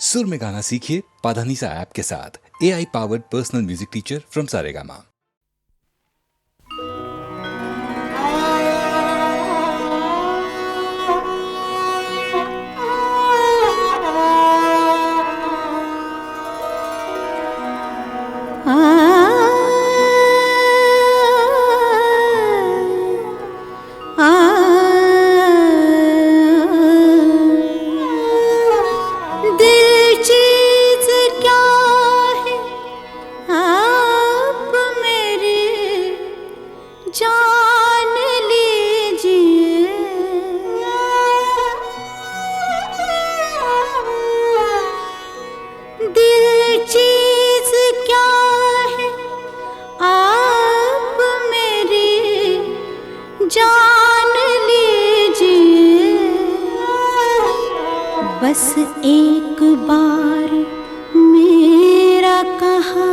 सुर में गाना सीखिए पाधानीसा ऐप के साथ। AI powered personal music teacher from Saregama. बस एक बार मेरा कहा,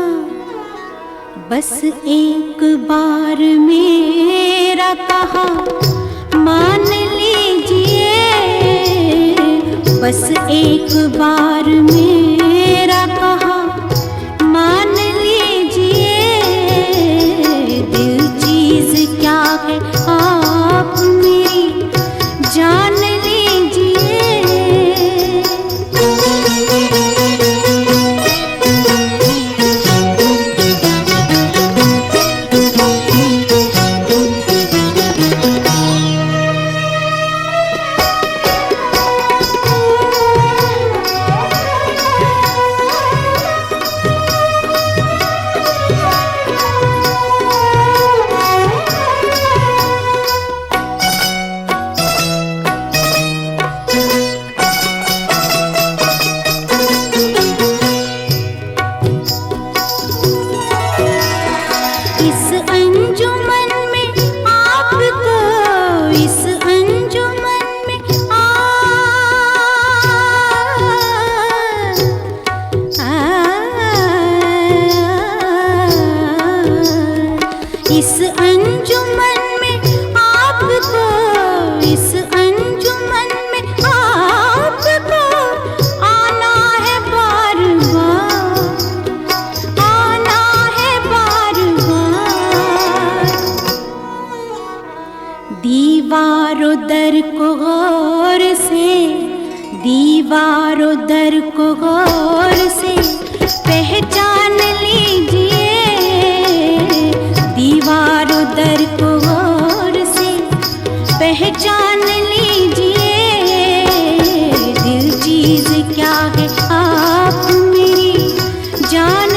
बस एक बार मेरा कहा मान लीजिए। बस एक बार मेरा कहा मान लीजिए। दिल चीज क्या है आप मेरी जान दर को गौर से, दीवारों दर को गौर से पहचान लीजिए। दीवारों दर को गौर से पहचान लीजिए। दिल चीज क्या है आप मेरी जान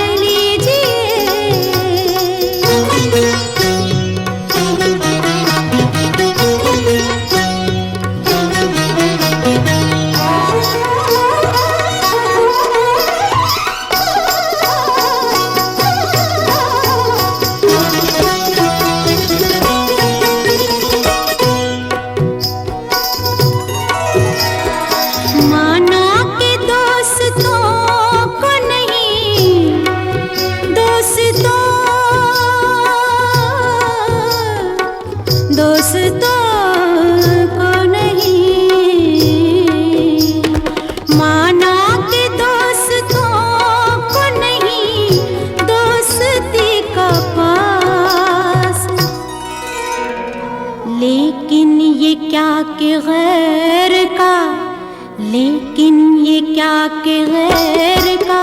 के गैर का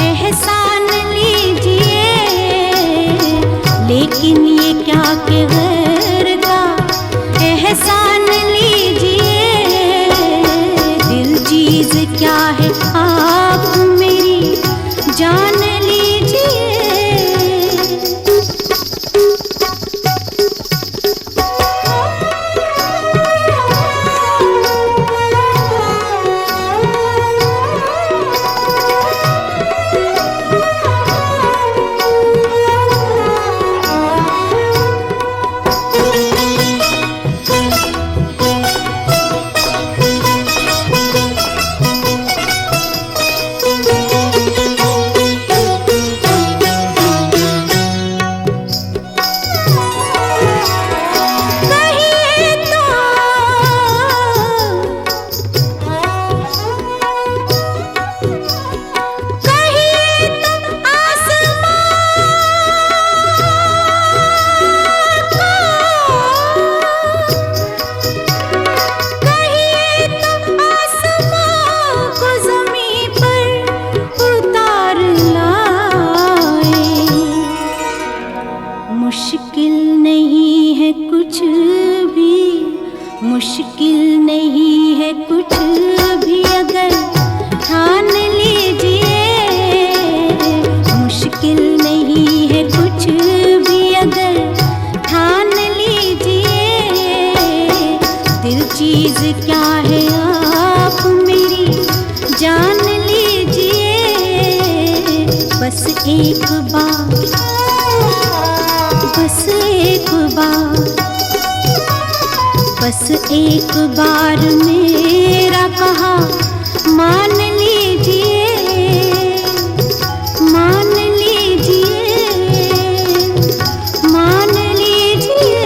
एहसान लीजिए। लेकिन ये क्या के गैर का एहसान लीजिए। दिल चीज क्या है आप मेरी जान एक बार, बस एक बार, बस एक बार मेरा कहा मान लीजिए, मान लीजिए, मान लीजिए।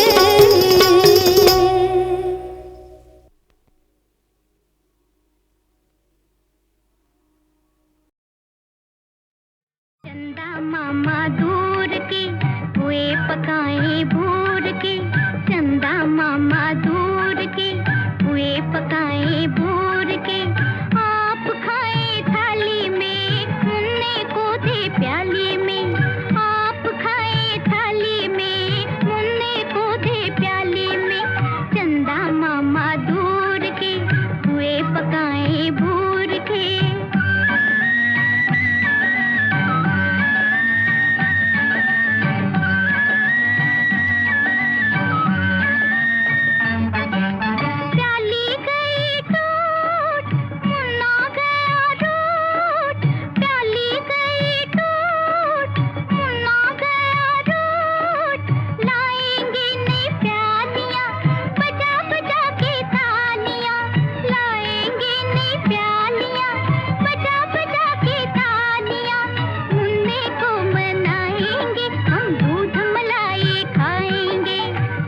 चंदा मामा दूर के हुए पकाए भूर के, चंदा मामा दूर के हुए पकाए भूर के, आप खाए थाली में मुन्ने को दे प्याली में, आप खाए थाली में मुन्ने को दे प्याली में, चंदा मामा दूर के हुए पकाए भूर के। प्याली गई टूट, मुन्ना गया रूठ, प्याली गई टूट, मुन्ना गया रूठ, लाएंगे नई प्यालियां बजा बजा के तालियां, लाएंगे नई प्यालियां बजा बजा के तालियां, मुन्ने को मनाएंगे हम दूध मलाई खाएंगे,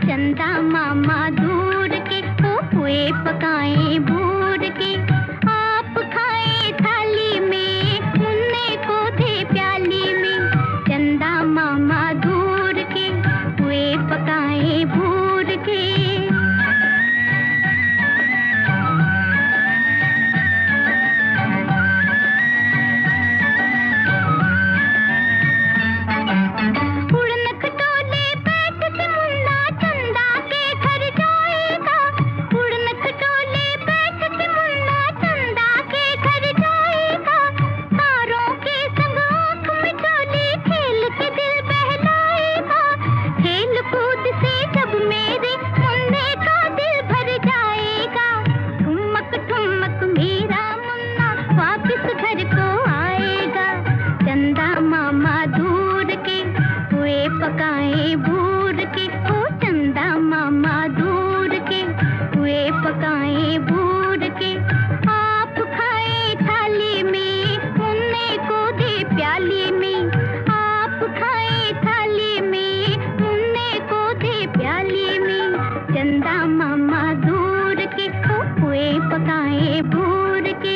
चंदा मामा दूर के हुए पकाए भूर के, आप खाए थाली में मुन्ने को दे प्याली में, चंदा मामा दूर के हुए पकाए भूर के। उड़न खटोले बैठ के मुन्ना चंदा के घर जाएगा, उड़न खटोले बैठ के मुन्ना चंदा के घर जाएगा, तारों के संग आँख मिचोली खेल के दिल बहलाएगा, खेल कूद से जब मेरे मुन्ने का दिल भर जाएगा, ठुमक ठुमक मेरा मुन्ना वापिस घर को आएगा, चंदा मामा दूर के हुए पकाए भूर के, ओ चंदा मामा दूर के हुए पकाए भूर के, आप खाए थाली में मुन्ने को दे प्याली में, आप खाए थाली में मुन्ने को दे प्याली में, चंदा मामा दूर के हुए पकाए भूर के।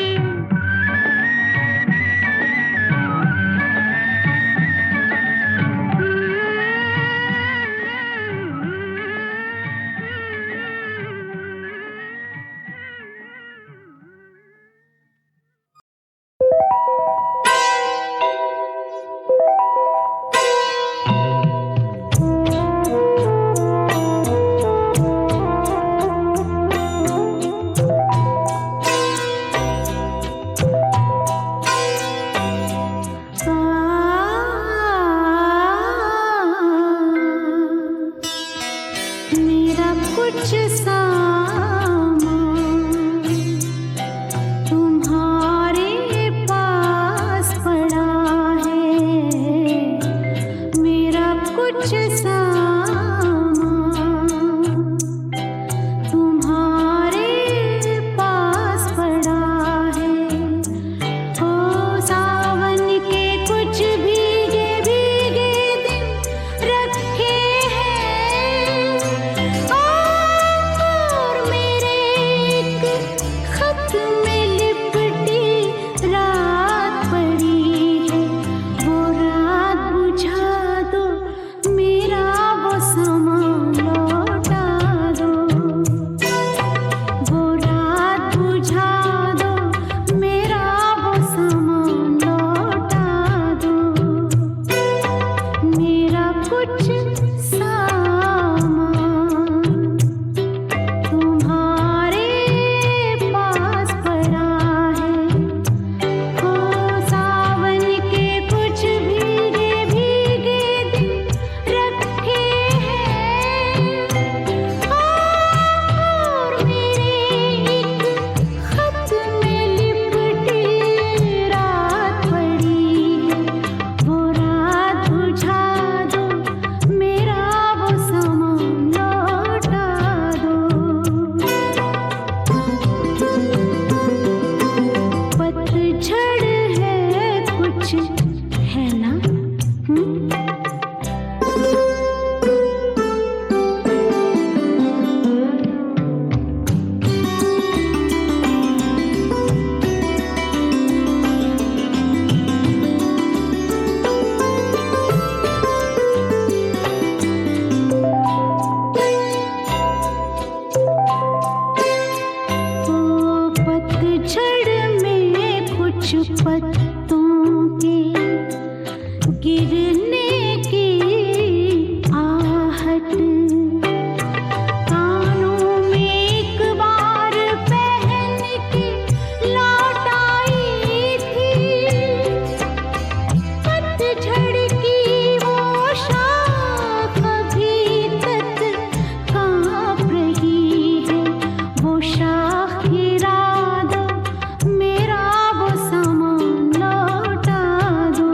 पत्तों के गिरने की आहट कानों में एक बार पहन के लौट आई थी पतझड़ की वो शाख अभी तक कांप रही है वो शाख गिरा दो मेरा वो सामान लौटा दो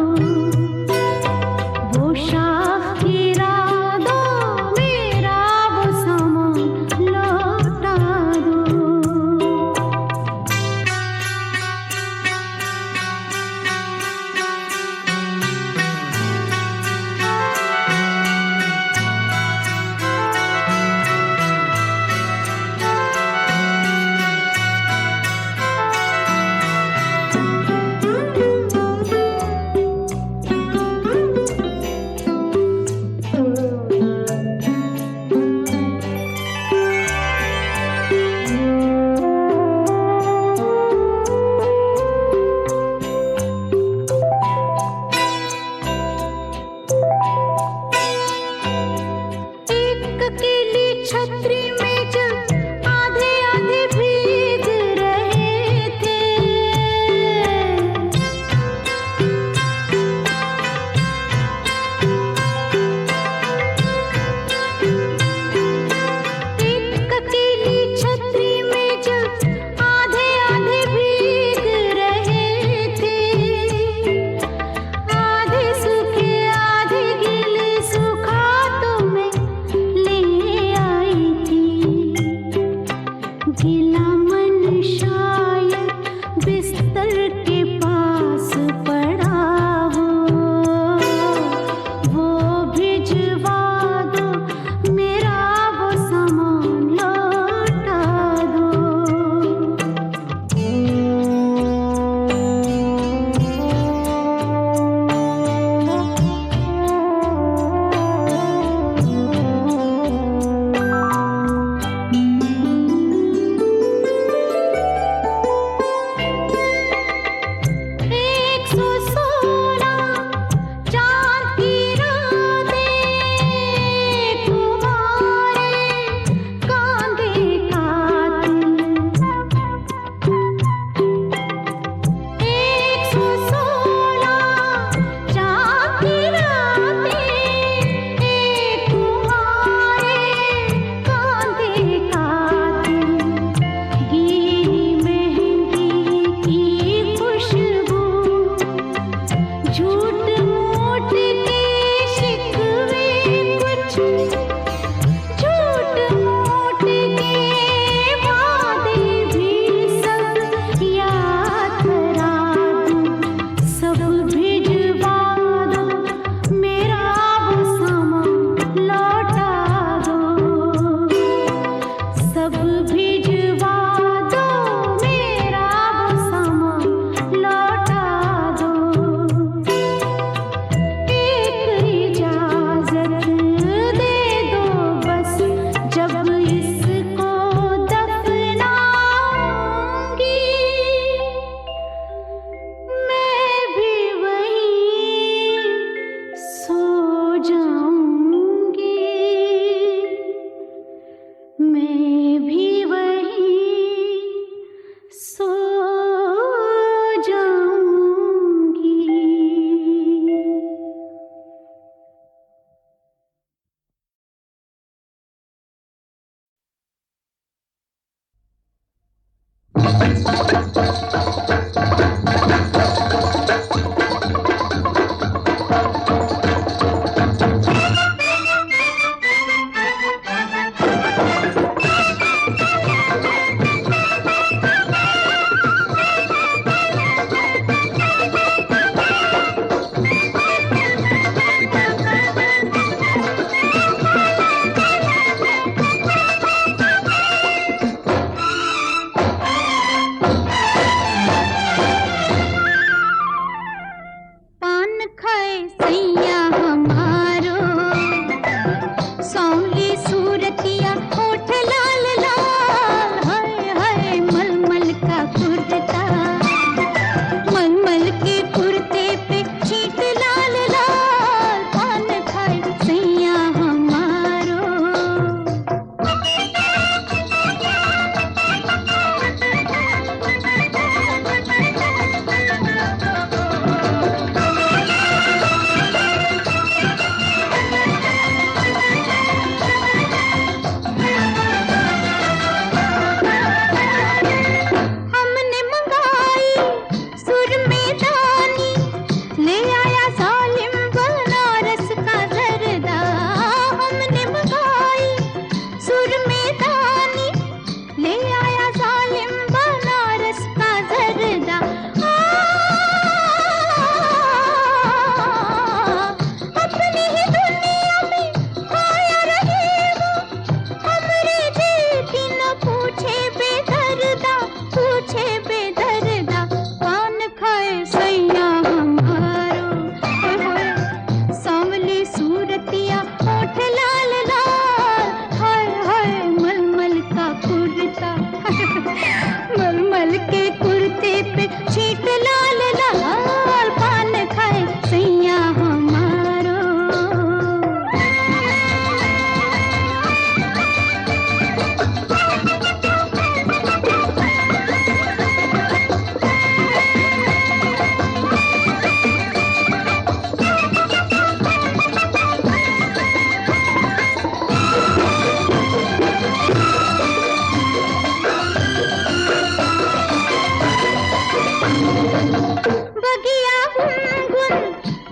बगिया गुनगुन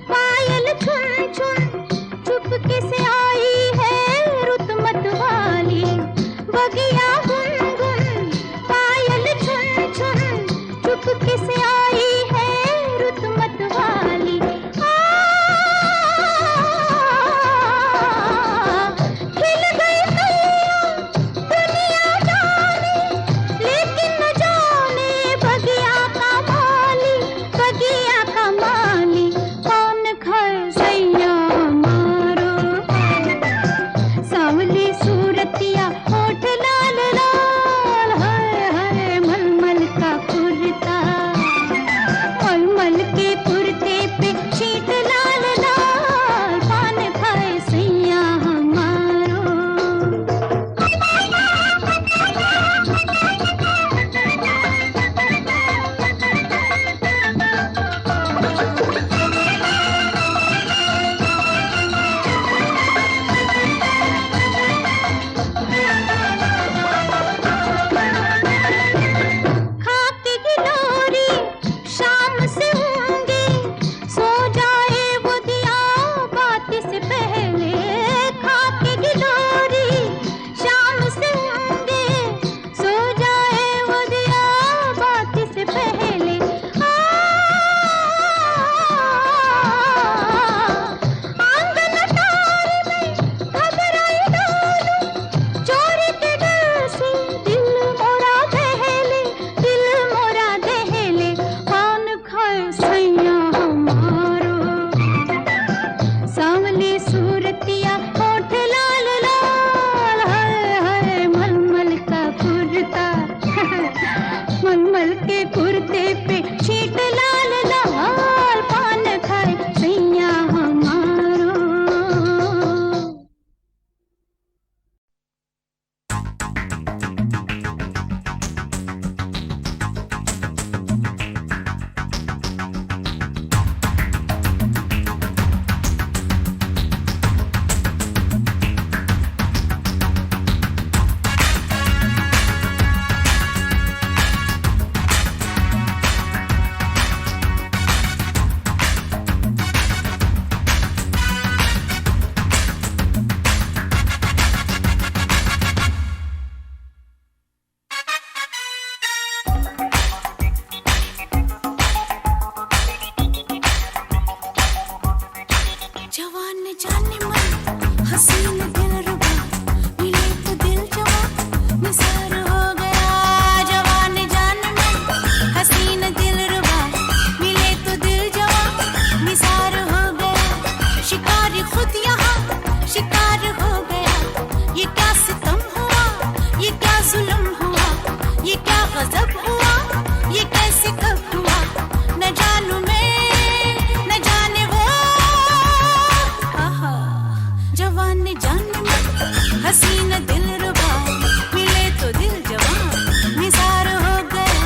पायल छुन छुन चुपके से आई है रुत मत वाली। बगिया गुनगुन पायल छुन छुन चुपके से आई है रुत मत वाली। खिल गई कलियां दुनिया जाने, लेकिन न जाने बगिया का माली, बगिया का माली कौन घर सैया मारो। सांवली सूरतिया होठ लाल लाल, हाय हाय मलमल का कुर्ता, मलमल के कुर्ते पे शीट लाल लाल पान खाए सैया हमारो। खाके गिलोरी शाम से होंगे, सो जाए वो दिया बात से पहले। खाके गिलोरी शाम से होंगे, सो जाए वो दिया बात से पहले। आंगन अटारी में घबराई डालूं, चोरी के डर से दिल मोरा दहले, दिल मोरा दहले कौन खाए सैया हमारो। सांवली सूरतिया होठ लाल लाल, हाय हाय मलमल का कुर्ता, मलमल के कुर्ते पे शीट लाल लाल पान खाए सैया हमारो। जवान जाने मन हसीन दिलरुबा, मिले तो दिल जवा निसार हो गया। जवान जाने मन हसीन दिलरुबा, मिले तो दिल जवा निसार हो गया। शिकार खुद यहाँ शिकार हो गया। ये क्या सितम हुआ, ये क्या जुल्म हुआ, ये क्या गजब हुआ, ये कैसे कब हुआ। न जानू मैं न जाने वो, जवान जान में हसीन दिलरुबा, मिले तो दिल जवान निसार हो गया।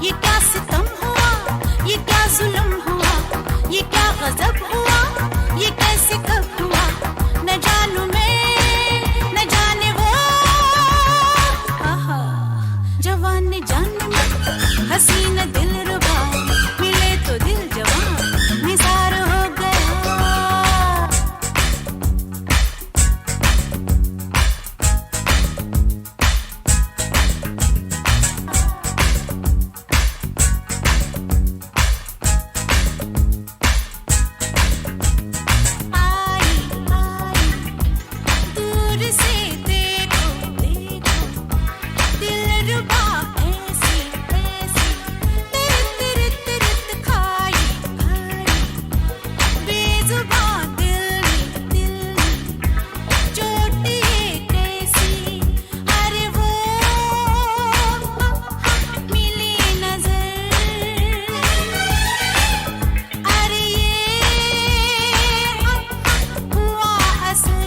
ये क्या सितम हुआ, ये क्या जुल्म हुआ, ये क्या गजब हुआ, ये कैसे कब हुआ, न जानू मैं न जाने वो। आहा, जवान ने जान में हसीन दिलरुबा, मिले तो दिल जवान निसार हो गया। दूर से देखो देखो, दिलरुबा ऐसी ऐसी, तिरत तिरत खाई खाई, बेजुबान दिल में चोट ये कैसी। अरे वो मिली नजर, अरे ये हुआ असर।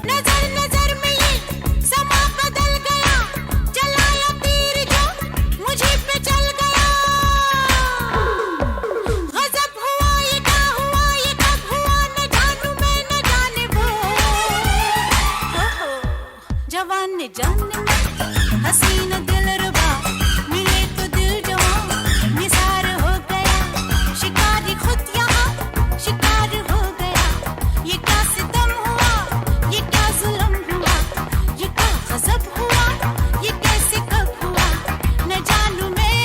नजर नजर में ये समा बदल गया, चलाया तीर जो मुझे पे चल गया। गजब हुआ, ये क्या हुआ, ये कब हुआ, न जानू मैं न जाने वो। ओहो, जवान ने जान में हसीन दिलरुबा, मिले तो दिल जवान निसार हो गया। शिकारी खुद यहाँ शिकार हो गया। ये क्या सितम हुआ, ये क्या जुल्म हुआ, ये क्या गजब हुआ, ये कैसे कब हुआ, न जानू मैं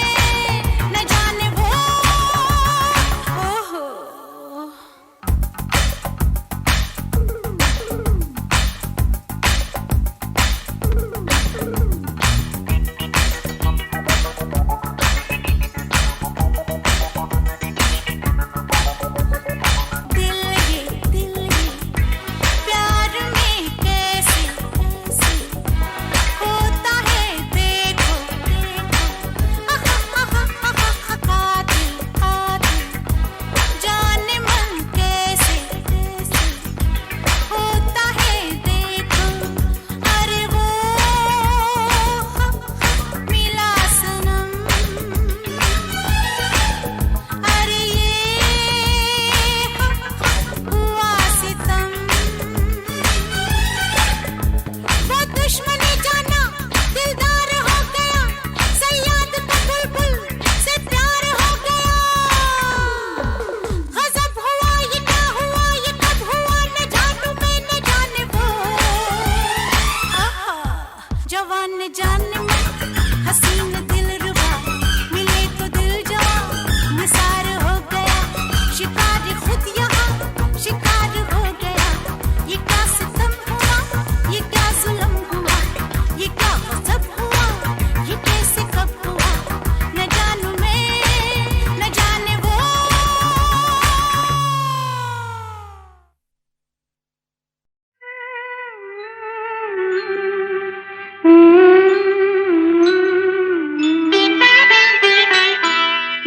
न जाने वो। ओहो, दिल ये प्यार में कैसे कैसे होता है देखो देखो। कातिल कातिल जाने मन कैसे कैसे होता है देखो। अरे वो मिला सनम, अरे ये हुआ सितम। वो दुश्मनी जाना दिलदार हो गया, सयाद का बुलबुल से प्यार हो गया। गजब हुआ, ये क्या हुआ, ये कब हुआ, न जानू मैं न जाने वो। आहा, जवान ने जान में हसीन दिलरुबा, मिले तो दिल जवान निसार हो गया। शिकारी खुद यहाँ शिकार हो गया। ये क्या सितम हुआ, ये क्या जुल्म हुआ, ये क्या गजब हुआ, ये कैसे कब हुआ, न जानू मैं न जाने वो।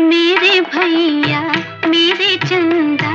मेरे भैया मेरे चंदा,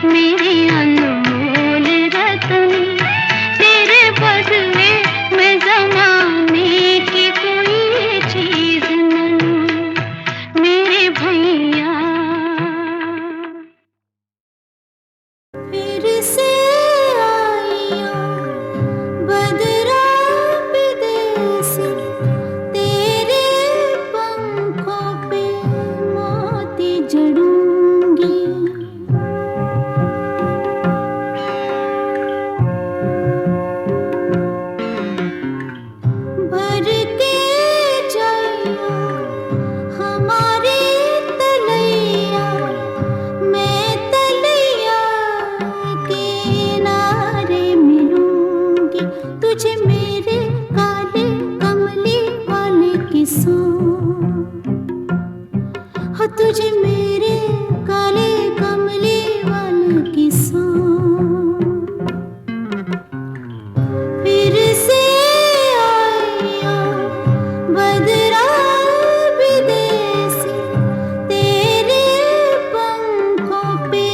मेरी अनमोल रतन, तेरे बदले में ज़माने की कोई चीज़ न, मेरे भैया। फिर से आइयो बदरा विदेसी, तेरे पंखों पे मोती जड़ूंगी। भर के जाइयो हमारी तलैया, मैं तलैया के किनारे मिलूंगी तुझे मेरे काले कमली वाले किस्सों, हो तुझे मेरे काले कमली वाले किस्सों। फिर से आइयो बदरा विदेसी, तेरे पंखों पे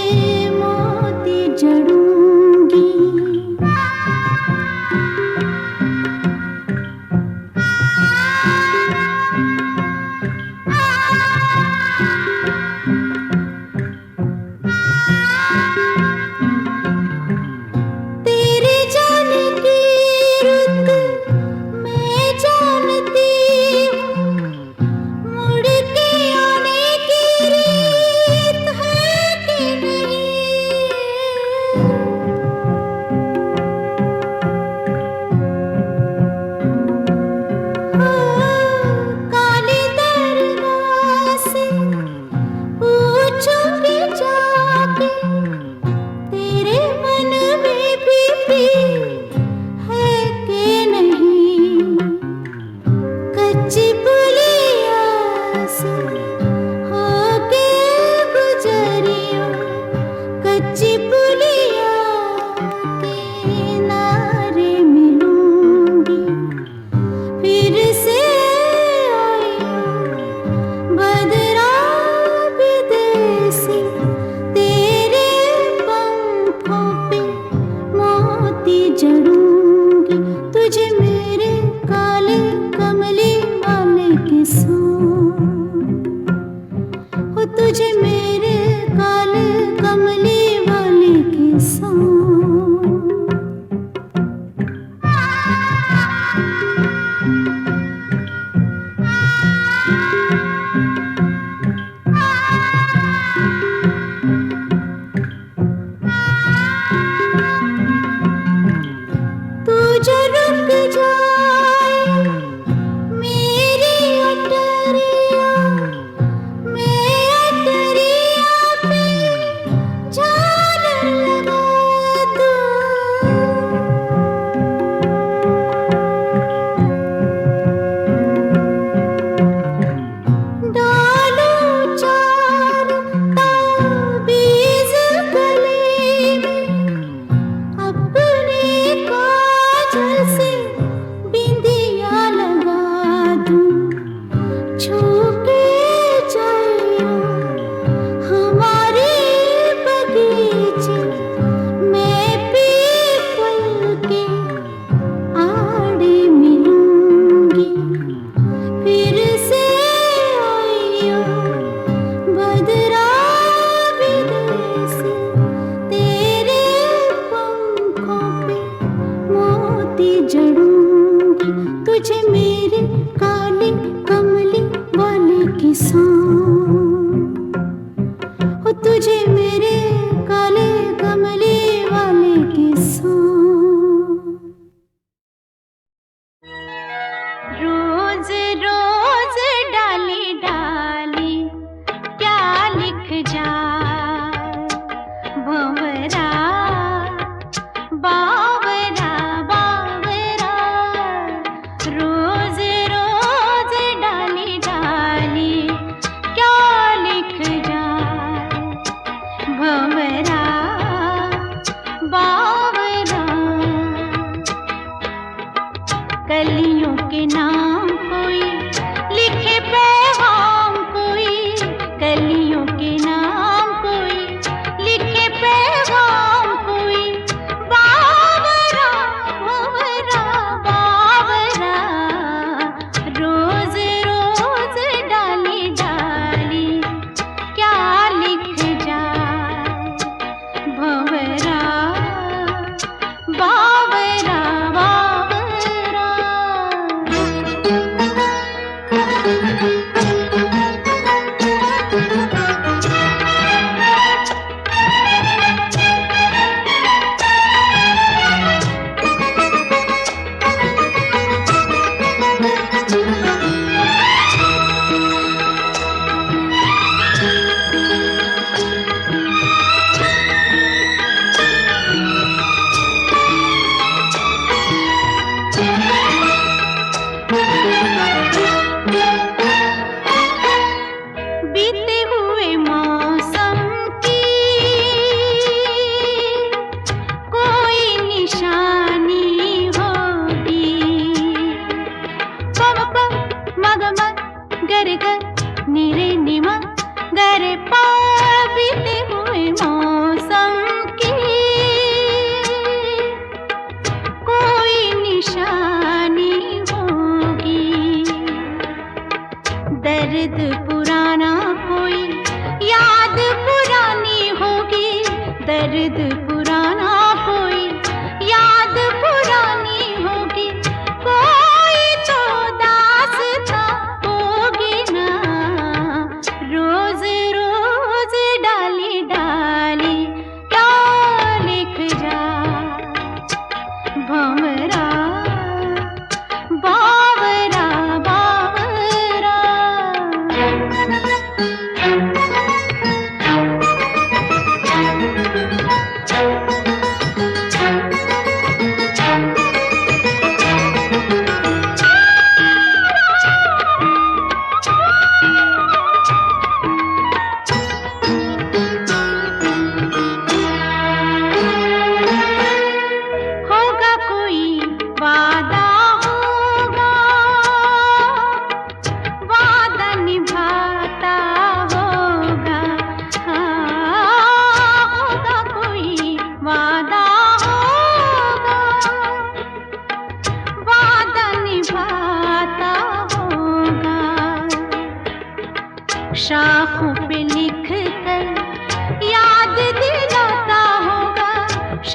मोती जड़ूंगी। तेरे जाने की रुत मैं जानती हूँ, मुड़ के आने की रीत है कि नहीं। काली दरगाह से पूछूंगी जाके, तेरे मन में भी है कि नहीं। कच्ची पुलिया से होके गुजरियो, कच्ची पुलिया के किनारे मिलूंगी। फिर से आइयो बदरा विदेसी, तेरे पंखों पे मोती जड़ूंगी तुझे मेरे काले कमली वाले किस्सों, हो तुझे मेरे काले कमली वाले किस्सों। तू जो रुक जाए मेरी अटरिया, मैं अटरिया पे झालर लगा दूं। डालो चार ताबीज़ गले में, अपने काजल से बिंदिया लगा दूं। छू के जाइयो हमारे बगीचे, मैं पीपल के आड़े मिलूंगी। फिर से आइयो बदरा विदेसी, तेरे पंखों पे मोती जड़ूंगी तुझे मेरे काले कमली वाले किस्सों, हो तुझे मेरे काले कमली वाले किस्सों। रोज रोज डाली डाली क्या लिख जा भंवरा, बावरा बावरा। रोज रोज डाली डाली क्या लिख जा भंवरा, बावरा। कलियों के नाम कोई लिखे पैगाम, कोई कलियों के नाम कोई लिखे पैगाम।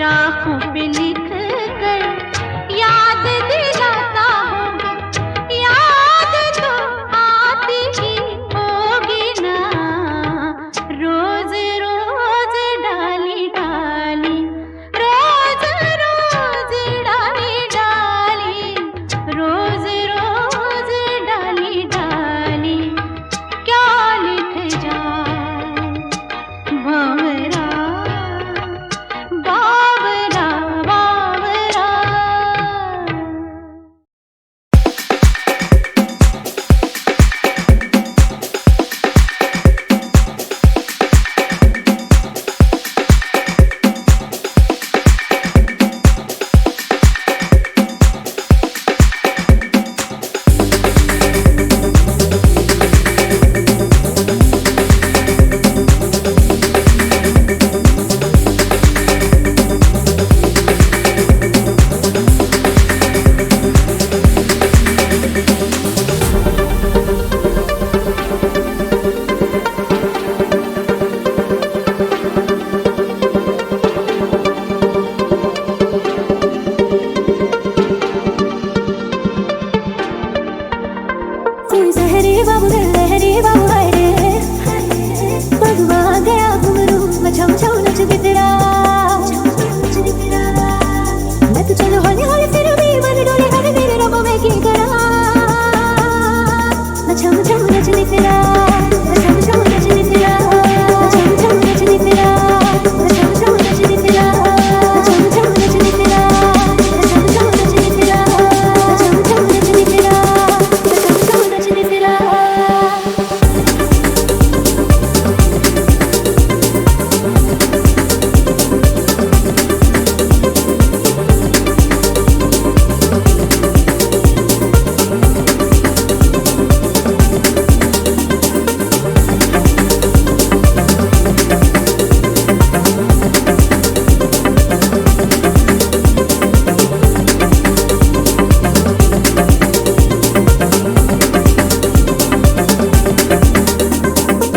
शाखों पे लिख कर याद दिलाता होगा, याद तो आती ही होगी ना। रोज रोज डाली डाली, रोज रोज डाली डाली, रोज रोज डाली डाली, क्या लिख जाए भंवरा बावरा बावरा। कोई जहरी बाबू दिल लहरी बाबू हाय रे, बगवा गया घुंघरू मैं छम छम नचती तेरा। मैं तो चलो हौली हौली फिर भी मन डोले हर मेरे रब में की करा। मैं छम छम नचती तेरा, मैं छम छम नचती तेरा, मैं छम छम नचती तेरा, मैं छम छम नचती तेरा, मैं छम छम नचती तेरा, मैं छम छम नचती तेरा, मैं छम छम नचती तेरा, मैं छम छम नचती तेरा।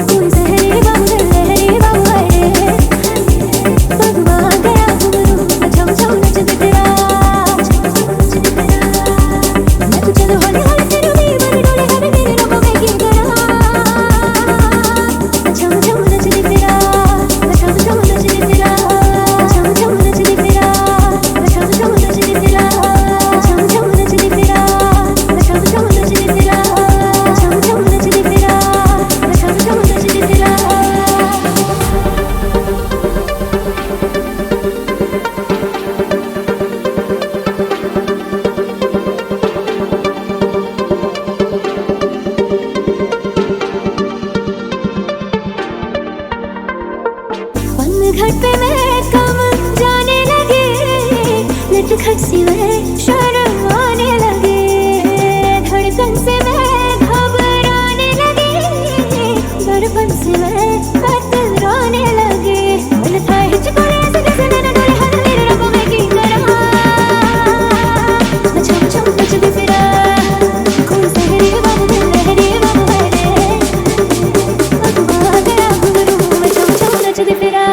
कोई जहरी बाबू दिल लहरी बाबू हाय रे, बगवा गया घुंघरू मैं छम छम नचती तेरा। मैं तो चलो हौली हौली फिर भी मन डोले हर मेरे रब में की करा। मैं छम छम नचती तेरा, मैं छम छम नचती तेरा, मैं छम छम नचती तेरा, मैं छम छम नचती तेरा, मैं छम छम नचती तेरा, मैं छम छम नचती तेरा, मैं छम छम नचती तेरा, मैं छम छम नचती तेरा। पनघट पे मैं कम जाने लगे, नटखट सी मैं शर्म आने लगे, धड़कन से मैं घबराने लगे, दर्पण से मैं कतराने लगे। मन था हिचकोले ऐसे जैसे नैना डोले हर मेरे रब में की करा। मैं छम छम नचती फिरा, कोई जहरी बाबू दिल लहरी बाबू हाय रे, बगवा गया घुंघरू मैं छम छम नचती फिरा।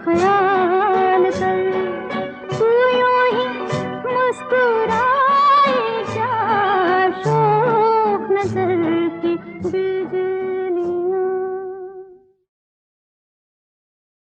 ख्याल कर